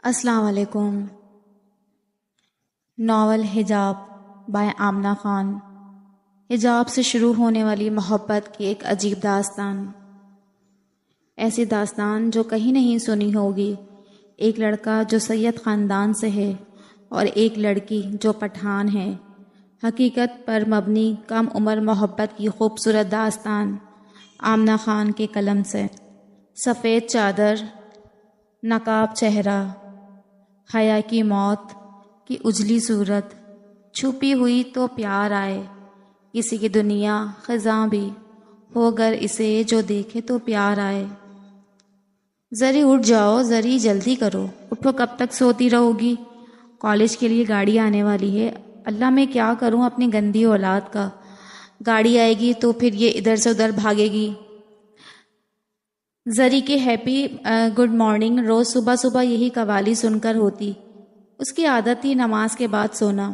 السلام علیکم۔ ناول حجاب بائے آمنہ خان۔ حجاب سے شروع ہونے والی محبت کی ایک عجیب داستان، ایسی داستان جو کہیں نہیں سنی ہوگی۔ ایک لڑکا جو سید خاندان سے ہے اور ایک لڑکی جو پٹھان ہے، حقیقت پر مبنی کم عمر محبت کی خوبصورت داستان آمنہ خان کے قلم سے۔ سفید چادر، نقاب چہرہ، حیا کی موت کی اجلی صورت، چھپی ہوئی تو پیار آئے، کسی کی دنیا خزاں بھی ہو گر اسے جو دیکھے تو پیار آئے۔ ذری اٹھ جاؤ، ذری جلدی کرو، اٹھو، کب تک سوتی رہو گی؟ کالج کے لیے گاڑی آنے والی ہے۔ اللہ میں کیا کروں اپنی گندی اولاد کا، گاڑی آئے گی تو پھر یہ ادھر سے ادھر بھاگے گی۔ زری کے ہیپی گڈ مارننگ روز صبح صبح یہی قوالی سن کر ہوتی۔ اس کی عادت تھی نماز کے بعد سونا۔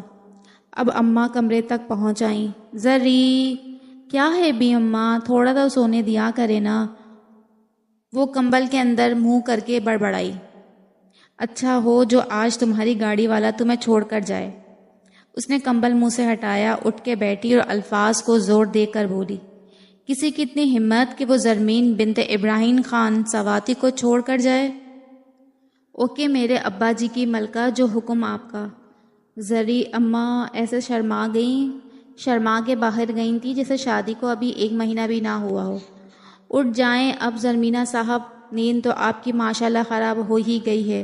اب اماں کمرے تک پہنچ آئیں۔ زری، کیا ہے بھی اماں، تھوڑا تو سونے دیا کرے نا۔ وہ کمبل کے اندر منہ کر کے بڑبڑائی۔ اچھا ہو جو آج تمہاری گاڑی والا تمہیں چھوڑ کر جائے۔ اس نے کمبل منہ سے ہٹایا، اٹھ کے بیٹھی اور الفاظ کو زور دے کر بولی، کسی کی اتنی ہمت کہ وہ زرمین بنت ابراہیم خان سواتی کو چھوڑ کر جائے؟ اوکے میرے ابا جی کی ملکہ، جو حکم آپ کا۔ زری اماں ایسے شرما کے باہر گئی تھی جیسے شادی کو ابھی 1 مہینہ بھی نہ ہوا ہو۔ اٹھ جائیں اب زرمینہ صاحب، نیند تو آپ کی ماشاءاللہ خراب ہو ہی گئی ہے،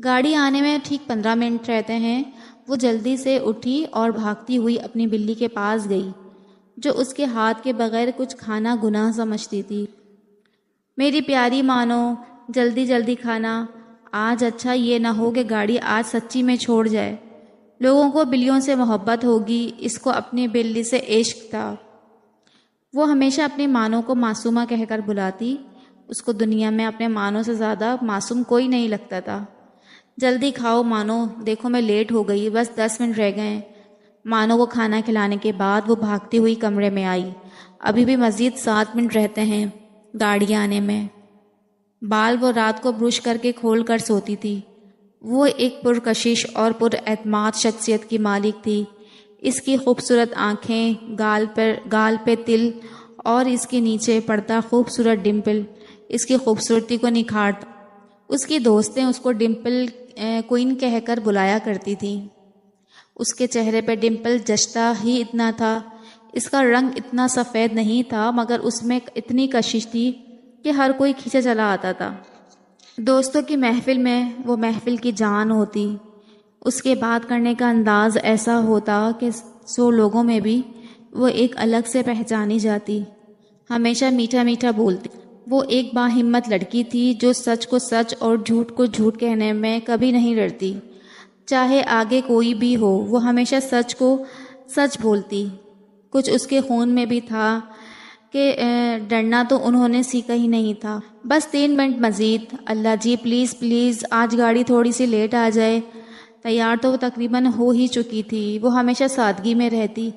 گاڑی آنے میں ٹھیک 15 منٹ رہتے ہیں۔ وہ جلدی سے اٹھی اور بھاگتی ہوئی اپنی بلی کے پاس گئی، جو اس کے ہاتھ کے بغیر کچھ کھانا گناہ سمجھتی تھی۔ میری پیاری مانو، جلدی جلدی کھانا آج، اچھا یہ نہ ہو کہ گاڑی آج سچی میں چھوڑ جائے۔ لوگوں کو بلیوں سے محبت ہوگی، اس کو اپنی بلی سے عشق تھا۔ وہ ہمیشہ اپنی مانو کو معصومہ کہہ کر بلاتی، اس کو دنیا میں اپنے مانو سے زیادہ معصوم کوئی نہیں لگتا تھا۔ جلدی کھاؤ مانو، دیکھو میں لیٹ ہو گئی، بس 10 منٹ رہ گئے۔ مانو کو کھانا کھلانے کے بعد وہ بھاگتی ہوئی کمرے میں آئی۔ ابھی بھی مزید 7 منٹ رہتے ہیں گاڑی آنے میں۔ بال وہ رات کو برش کر کے کھول کر سوتی تھی۔ وہ ایک پرکشش اور پراعتماد شخصیت کی مالک تھی۔ اس کی خوبصورت آنکھیں، گال پہ تل اور اس کے نیچے پڑتا خوبصورت ڈمپل اس کی خوبصورتی کو نکھارتا۔ اس کی دوستیں اس کو ڈمپل کوئن کہہ کر بلایا کرتی تھیں۔ اس کے چہرے پہ ڈمپل جچتا ہی اتنا تھا۔ اس کا رنگ اتنا سفید نہیں تھا، مگر اس میں اتنی کشش تھی کہ ہر کوئی کھینچے چلا آتا تھا۔ دوستوں کی محفل میں وہ محفل کی جان ہوتی۔ اس کے بات کرنے کا انداز ایسا ہوتا کہ 100 لوگوں میں بھی وہ ایک الگ سے پہچانی جاتی۔ ہمیشہ میٹھا میٹھا بولتی۔ وہ ایک باہمت لڑکی تھی جو سچ کو سچ اور جھوٹ کو جھوٹ کہنے میں کبھی نہیں ڈرتی۔ چاہے آگے کوئی بھی ہو، وہ ہمیشہ سچ کو سچ بولتی۔ کچھ اس کے خون میں بھی تھا کہ ڈرنا تو انہوں نے سیکھا ہی نہیں تھا۔ بس 3 منٹ مزید، اللہ جی پلیز پلیز، آج گاڑی تھوڑی سی لیٹ آ جائے۔ تیار تو وہ تقریباً ہو ہی چکی تھی۔ وہ ہمیشہ سادگی میں رہتی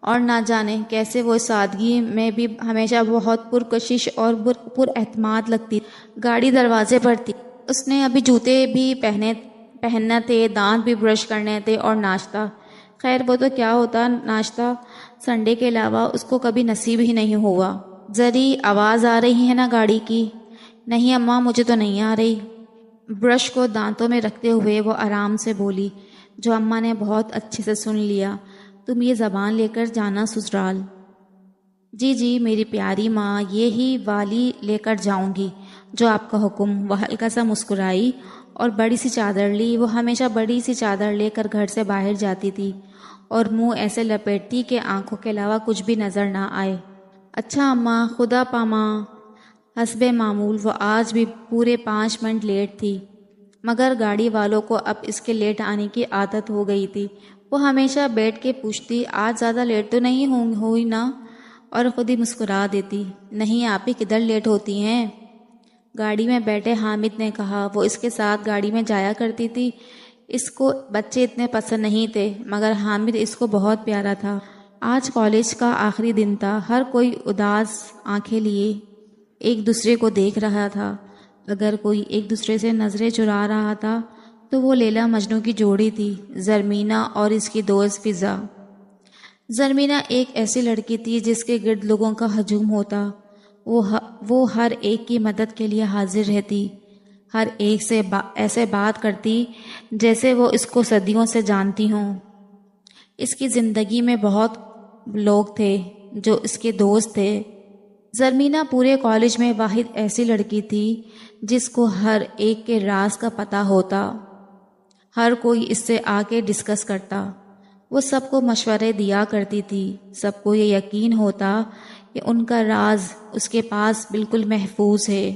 اور نہ جانے کیسے وہ سادگی میں بھی ہمیشہ بہت پرکشش اور پراعتماد لگتی۔ گاڑی دروازے پر تھی۔ اس نے ابھی جوتے بھی پہننا تھے، دانت بھی برش کرنے تھے اور ناشتہ، خیر وہ تو کیا ہوتا ناشتہ، سنڈے کے علاوہ اس کو کبھی نصیب ہی نہیں ہوا۔ زری، آواز آ رہی ہے نا گاڑی کی؟ نہیں اماں، مجھے تو نہیں آ رہی۔ برش کو دانتوں میں رکھتے ہوئے وہ آرام سے بولی، جو اماں نے بہت اچھے سے سن لیا، تم یہ زبان لے کر جانا سسرال۔ جی جی میری پیاری ماں، یہی والی لے کر جاؤں گی، جو آپ کا حکم۔ وہ ہلکا سا مسکرائی اور بڑی سی چادر لی۔ وہ ہمیشہ بڑی سی چادر لے کر گھر سے باہر جاتی تھی اور منہ ایسے لپیٹتی کہ آنکھوں کے علاوہ کچھ بھی نظر نہ آئے۔ اچھا اماں، خدا پاماں۔ حسب معمول وہ آج بھی پورے 5 منٹ لیٹ تھی، مگر گاڑی والوں کو اب اس کے لیٹ آنے کی عادت ہو گئی تھی۔ وہ ہمیشہ بیٹھ کے پوچھتی، آج زیادہ لیٹ تو نہیں ہوئی نا؟ اور خود ہی مسکرا دیتی، نہیں آپ ہی کدھر لیٹ ہوتی ہیں؟ گاڑی میں بیٹھے حامد نے کہا، وہ اس کے ساتھ گاڑی میں جایا کرتی تھی۔ اس کو بچے اتنے پسند نہیں تھے، مگر حامد اس کو بہت پیارا تھا۔ آج کالج کا آخری دن تھا، ہر کوئی اداس آنکھیں لیے ایک دوسرے کو دیکھ رہا تھا۔ اگر کوئی ایک دوسرے سے نظریں چرا رہا تھا تو وہ لیلا مجنوں کی جوڑی تھی، زرمینہ اور اس کی دوست فضا۔ زرمینہ ایک ایسی لڑکی تھی جس کے گرد لوگوں کا ہجوم ہوتا۔ وہ ہر ایک کی مدد کے لیے حاضر رہتی، ہر ایک سے ایسے بات کرتی جیسے وہ اس کو صدیوں سے جانتی ہوں۔ اس کی زندگی میں بہت لوگ تھے جو اس کے دوست تھے۔ زرمینہ پورے کالج میں واحد ایسی لڑکی تھی جس کو ہر ایک کے راز کا پتہ ہوتا، ہر کوئی اس سے آ کے ڈسکس کرتا، وہ سب کو مشورے دیا کرتی تھی، سب کو یہ یقین ہوتا کہ ان کا راز اس کے پاس بالکل محفوظ ہے۔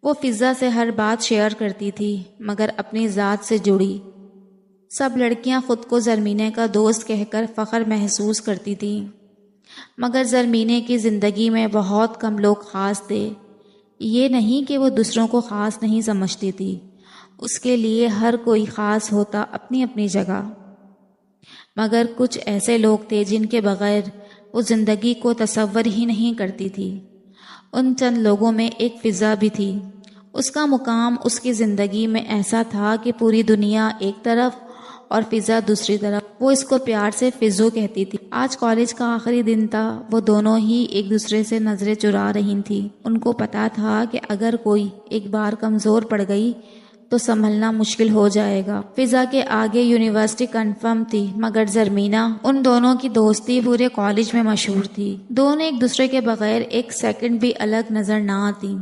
وہ فضا سے ہر بات شیئر کرتی تھی مگر اپنی ذات سے جڑی۔ سب لڑکیاں خود کو زرمینے کا دوست کہہ کر فخر محسوس کرتی تھیں، مگر زرمینے کی زندگی میں بہت کم لوگ خاص تھے۔ یہ نہیں کہ وہ دوسروں کو خاص نہیں سمجھتی تھی، اس کے لیے ہر کوئی خاص ہوتا اپنی اپنی جگہ، مگر کچھ ایسے لوگ تھے جن کے بغیر وہ زندگی کو تصور ہی نہیں کرتی تھی۔ ان چند لوگوں میں ایک فضا بھی تھی۔ اس کا مقام اس کی زندگی میں ایسا تھا کہ پوری دنیا ایک طرف اور فضا دوسری طرف۔ وہ اس کو پیار سے فضو کہتی تھی۔ آج کالج کا آخری دن تھا، وہ دونوں ہی ایک دوسرے سے نظریں چرا رہی تھیں۔ ان کو پتا تھا کہ اگر کوئی ایک بار کمزور پڑ گئی تو سنبھلنا مشکل ہو جائے گا۔ فضا کے آگے یونیورسٹی کنفرم تھی، مگر زرمینہ ان دونوں کی دوستی پورے کالج میں مشہور تھی۔ دونوں ایک دوسرے کے بغیر ایک سیکنڈ بھی الگ نظر نہ آتی،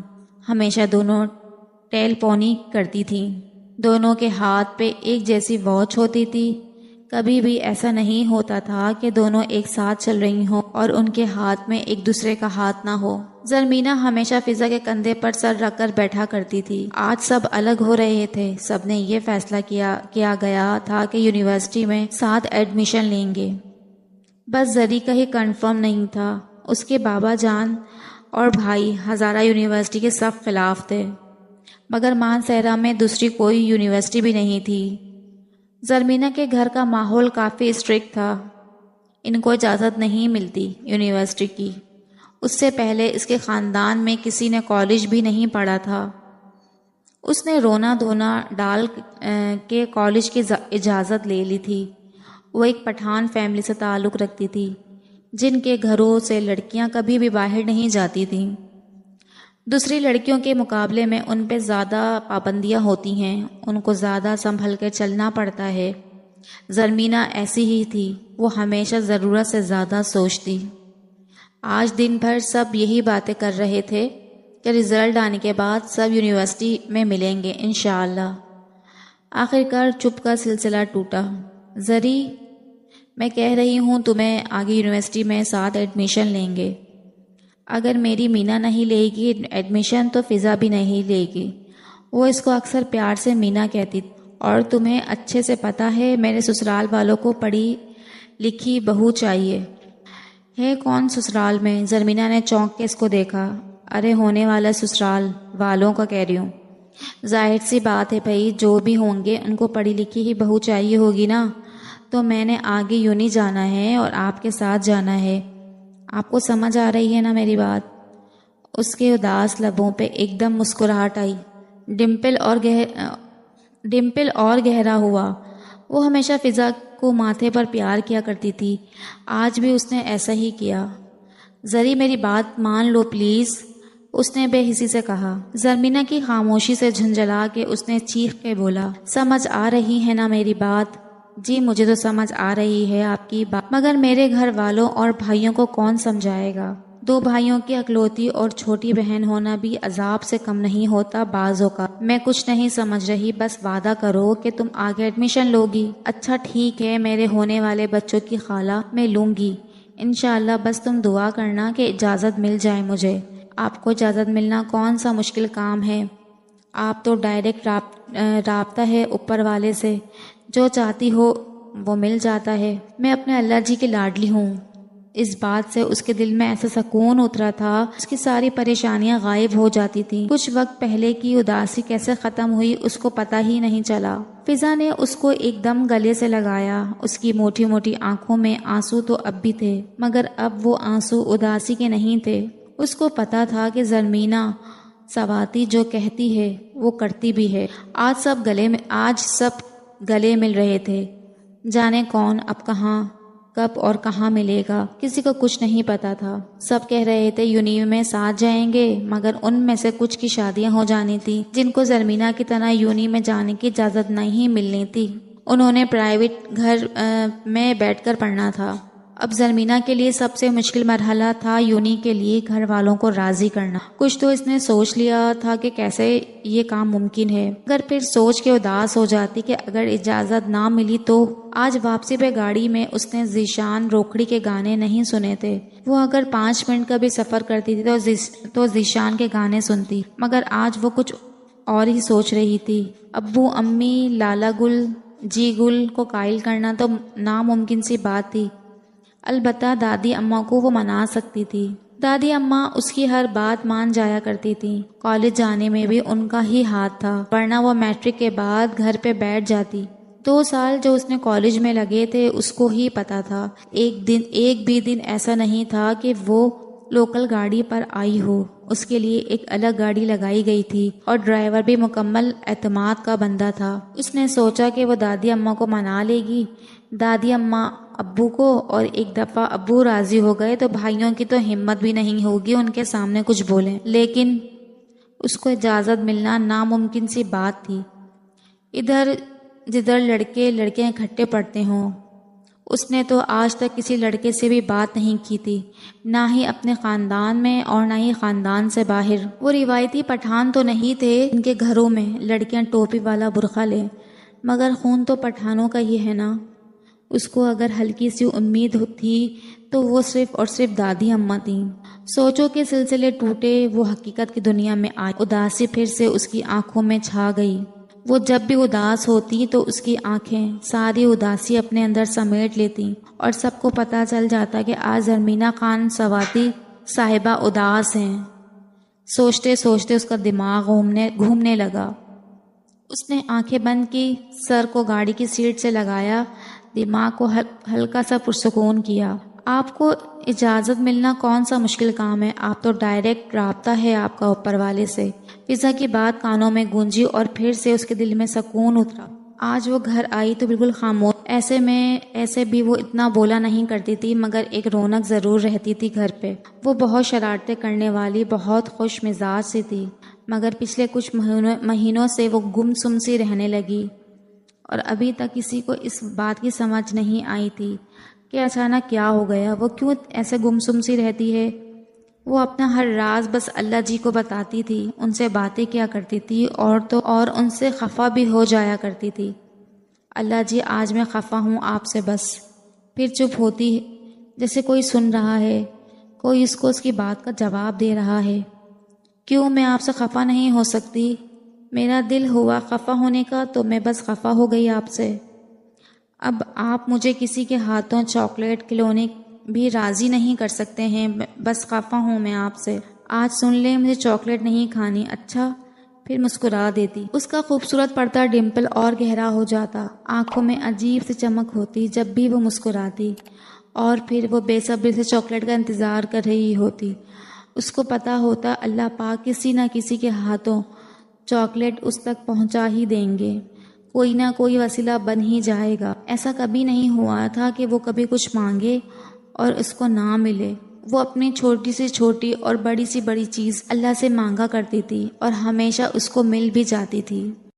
ہمیشہ دونوں ٹیل پونی کرتی تھیں۔ دونوں کے ہاتھ پہ ایک جیسی واچ ہوتی تھی، کبھی بھی ایسا نہیں ہوتا تھا کہ دونوں ایک ساتھ چل رہی ہوں اور ان کے ہاتھ میں ایک دوسرے کا ہاتھ نہ ہو۔ زرمینہ ہمیشہ فضا کے کندھے پر سر رکھ کر بیٹھا کرتی تھی۔ آج سب الگ ہو رہے تھے، سب نے یہ فیصلہ کیا گیا تھا کہ یونیورسٹی میں ساتھ ایڈمیشن لیں گے۔ بس زری کا ہی کنفرم نہیں تھا۔ اس کے بابا جان اور بھائی ہزارہ یونیورسٹی کے سخت خلاف تھے، مگر مانسہرہ میں دوسری کوئی یونیورسٹی بھی نہیں تھی۔ زرمینہ کے گھر کا ماحول کافی اسٹرکٹ تھا، ان کو اجازت نہیں ملتی یونیورسٹی کی۔ اس سے پہلے اس کے خاندان میں کسی نے کالج بھی نہیں پڑھا تھا۔ اس نے رونا دھونا ڈال کے کالج کی اجازت لے لی تھی۔ وہ ایک پٹھان فیملی سے تعلق رکھتی تھی، جن کے گھروں سے لڑکیاں کبھی بھی باہر نہیں جاتی تھیں۔ دوسری لڑکیوں کے مقابلے میں ان پہ زیادہ پابندیاں ہوتی ہیں، ان کو زیادہ سنبھل کر چلنا پڑتا ہے۔ زرمینہ ایسی ہی تھی، وہ ہمیشہ ضرورت سے زیادہ سوچتی۔ آج دن بھر سب یہی باتیں کر رہے تھے کہ رزلٹ آنے کے بعد سب یونیورسٹی میں ملیں گے انشاءاللہ۔ آخرکار چپ کا سلسلہ ٹوٹا۔ زری، میں کہہ رہی ہوں تمہیں آگے یونیورسٹی میں ساتھ ایڈمیشن لیں گے۔ اگر میری مینا نہیں لے گی ایڈمیشن تو فضا بھی نہیں لے گی۔ وہ اس کو اکثر پیار سے مینا کہتی، اور تمہیں اچھے سے پتہ ہے میرے سسرال والوں کو پڑھی لکھی بہو چاہیے۔ ہے کون سسرال میں؟ زرمینہ نے چونک کے اس کو دیکھا۔ ارے ہونے والا سسرال والوں کا کہہ رہی ہوں۔ ظاہر سی بات ہے بھائی، جو بھی ہوں گے ان کو پڑھی لکھی ہی بہو چاہیے ہوگی نا۔ تو میں نے آگے یونی جانا ہے اور آپ کے ساتھ جانا ہے۔ آپ کو سمجھ آ رہی ہے نا میری بات؟ اس کے اداس لبوں پہ ایک دم مسکراہٹ آئی، ڈمپل اور گہرا ہوا۔ وہ ہمیشہ فضا کو ماتھے پر پیار کیا کرتی تھی، آج بھی اس نے ایسا ہی کیا۔ زری میری بات مان لو پلیز، اس نے بے حسی سے کہا۔ زرمینہ کی خاموشی سے جھنجھلا کے اس نے چیخ کے بولا، سمجھ آ رہی ہے نا میری بات؟ جی مجھے تو سمجھ آ رہی ہے آپ کی بات، مگر میرے گھر والوں اور بھائیوں کو کون سمجھائے گا؟ دو بھائیوں کی اکلوتی اور چھوٹی بہن ہونا بھی عذاب سے کم نہیں ہوتا بعضوں کا۔ میں کچھ نہیں سمجھ رہی، بس وعدہ کرو کہ تم آگے ایڈمیشن لوگی۔ اچھا ٹھیک ہے، میرے ہونے والے بچوں کی خالہ میں لوں گی انشاءاللہ، بس تم دعا کرنا کہ اجازت مل جائے مجھے۔ آپ کو اجازت ملنا کون سا مشکل کام ہے؟ آپ تو ڈائریکٹ رابطہ ہے اوپر والے سے، جو چاہتی ہو وہ مل جاتا ہے۔ میں اپنے اللہ جی کی لاڈلی ہوں۔ اس بات سے اس کے دل میں ایسا سکون اترا تھا، اس کی ساری پریشانیاں غائب ہو جاتی تھیں۔ کچھ وقت پہلے کی اداسی کیسے ختم ہوئی اس کو پتہ ہی نہیں چلا۔ فضا نے اس کو ایک دم گلے سے لگایا۔ اس کی موٹی موٹی آنکھوں میں آنسو تو اب بھی تھے، مگر اب وہ آنسو اداسی کے نہیں تھے۔ اس کو پتا تھا کہ زرمینہ سواتی جو کہتی ہے وہ کرتی بھی ہے۔ آج سب گلے مل رہے تھے۔ جانے کون اب کہاں، کب اور کہاں ملے گا، کسی کو کچھ نہیں پتا تھا۔ سب کہہ رہے تھے یونی میں ساتھ جائیں گے، مگر ان میں سے کچھ کی شادیاں ہو جانی تھی جن کو زرمینہ کی طرح یونی میں جانے کی اجازت نہیں ملنی تھی۔ انہوں نے پرائیویٹ گھر میں بیٹھ کر پڑھنا تھا۔ اب زرمینہ کے لیے سب سے مشکل مرحلہ تھا یونی کے لیے گھر والوں کو راضی کرنا۔ کچھ تو اس نے سوچ لیا تھا کہ کیسے یہ کام ممکن ہے، مگر پھر سوچ کے اداس ہو جاتی کہ اگر اجازت نہ ملی تو۔ آج واپسی پہ گاڑی میں اس نے ذیشان روکھڑی کے گانے نہیں سنے تھے۔ وہ اگر 5 منٹ کا بھی سفر کرتی تھی تو ذیشان کے گانے سنتی، مگر آج وہ کچھ اور ہی سوچ رہی تھی۔ ابو، امی، لالا گل، جی گل کو قائل کرنا تو ناممکن سی بات تھی، البتہ دادی اماں کو وہ منا سکتی تھی۔ دادی اماں اس کی ہر بات مان جایا کرتی تھی۔ کالج جانے میں بھی ان کا ہی ہاتھ تھا، ورنہ وہ میٹرک کے بعد گھر پہ بیٹھ جاتی۔ 2 سال جو اس نے کالج میں لگے تھے اس کو ہی پتا تھا، ایک بھی دن ایسا نہیں تھا کہ وہ لوکل گاڑی پر آئی ہو۔ اس کے لیے ایک الگ گاڑی لگائی گئی تھی اور ڈرائیور بھی مکمل اعتماد کا بندہ تھا۔ اس نے سوچا کہ وہ دادی اماں کو منا لے گی۔ دادی اماں ابو کو، اور ایک دفعہ ابو راضی ہو گئے تو بھائیوں کی تو ہمت بھی نہیں ہوگی ان کے سامنے کچھ بولیں، لیکن اس کو اجازت ملنا ناممکن سی بات تھی۔ ادھر جدھر لڑکے لڑکیاں اکٹھے پڑھتے ہوں، اس نے تو آج تک کسی لڑکے سے بھی بات نہیں کی تھی، نہ ہی اپنے خاندان میں اور نہ ہی خاندان سے باہر۔ وہ روایتی پٹھان تو نہیں تھے ان کے گھروں میں لڑکیاں ٹوپی والا برقع لیں، مگر خون تو پٹھانوں کا ہی ہے نا۔ اس کو اگر ہلکی سی امید تھی تو وہ صرف اور صرف دادی اماں تھیں۔ سوچوں کے سلسلے ٹوٹے، وہ حقیقت کی دنیا میں آئی۔ اداسی پھر سے اس کی آنکھوں میں چھا گئی۔ وہ جب بھی اداس ہوتی تو اس کی آنکھیں ساری اداسی اپنے اندر سمیٹ لیتی اور سب کو پتہ چل جاتا کہ آج زرمینہ خان سواتی صاحبہ اداس ہیں۔ سوچتے سوچتے اس کا دماغ گھومنے لگا۔ اس نے آنکھیں بند کی، سر کو گاڑی کی سیٹ سے لگایا، دماغ کو ہلکا سا پرسکون کیا۔ آپ کو اجازت ملنا کون سا مشکل کام ہے، آپ تو ڈائریکٹ رابطہ ہے آپ کا اوپر والے سے۔ فضا کی بات کانوں میں گونجی اور پھر سے اس کے دل میں سکون اترا۔ آج وہ گھر آئی تو بالکل خاموش، ایسے بھی وہ اتنا بولا نہیں کرتی تھی، مگر ایک رونق ضرور رہتی تھی گھر پہ۔ وہ بہت شرارتیں کرنے والی، بہت خوش مزاج سی تھی، مگر پچھلے کچھ مہینوں سے وہ گم سم سی رہنے لگی اور ابھی تک کسی کو اس بات کی سمجھ نہیں آئی تھی کہ اچانک کیا ہو گیا، وہ کیوں ایسے گم سم سی رہتی ہے۔ وہ اپنا ہر راز بس اللہ جی کو بتاتی تھی، ان سے باتیں کیا کرتی تھی اور ان سے خفا بھی ہو جایا کرتی تھی۔ اللہ جی آج میں خفا ہوں آپ سے، بس۔ پھر چپ ہوتی جیسے کوئی سن رہا ہے، کوئی اس کو اس کی بات کا جواب دے رہا ہے۔ کیوں میں آپ سے خفا نہیں ہو سکتی؟ میرا دل ہوا خفا ہونے کا تو میں بس خفا ہو گئی آپ سے۔ اب آپ مجھے کسی کے ہاتھوں چاکلیٹ کھلونے بھی راضی نہیں کر سکتے ہیں، بس خفا ہوں میں آپ سے۔ آج سن لیں مجھے چاکلیٹ نہیں کھانی، اچھا؟ پھر مسکرا دیتی۔ اس کا خوبصورت پڑتا ڈمپل اور گہرا ہو جاتا، آنکھوں میں عجیب سی چمک ہوتی جب بھی وہ مسکراتی، اور پھر وہ بے صبری سے چاکلیٹ کا انتظار کر رہی ہوتی۔ اس کو پتا ہوتا اللہ پاک کسی نہ کسی کے ہاتھوں چاکلیٹ اس تک پہنچا ہی دیں گے، کوئی نہ کوئی وسیلہ بن ہی جائے گا۔ ایسا کبھی نہیں ہوا تھا کہ وہ کبھی کچھ مانگے اور اس کو نہ ملے۔ وہ اپنی چھوٹی سی چھوٹی اور بڑی سی بڑی چیز اللہ سے مانگا کرتی تھی اور ہمیشہ اس کو مل بھی جاتی تھی۔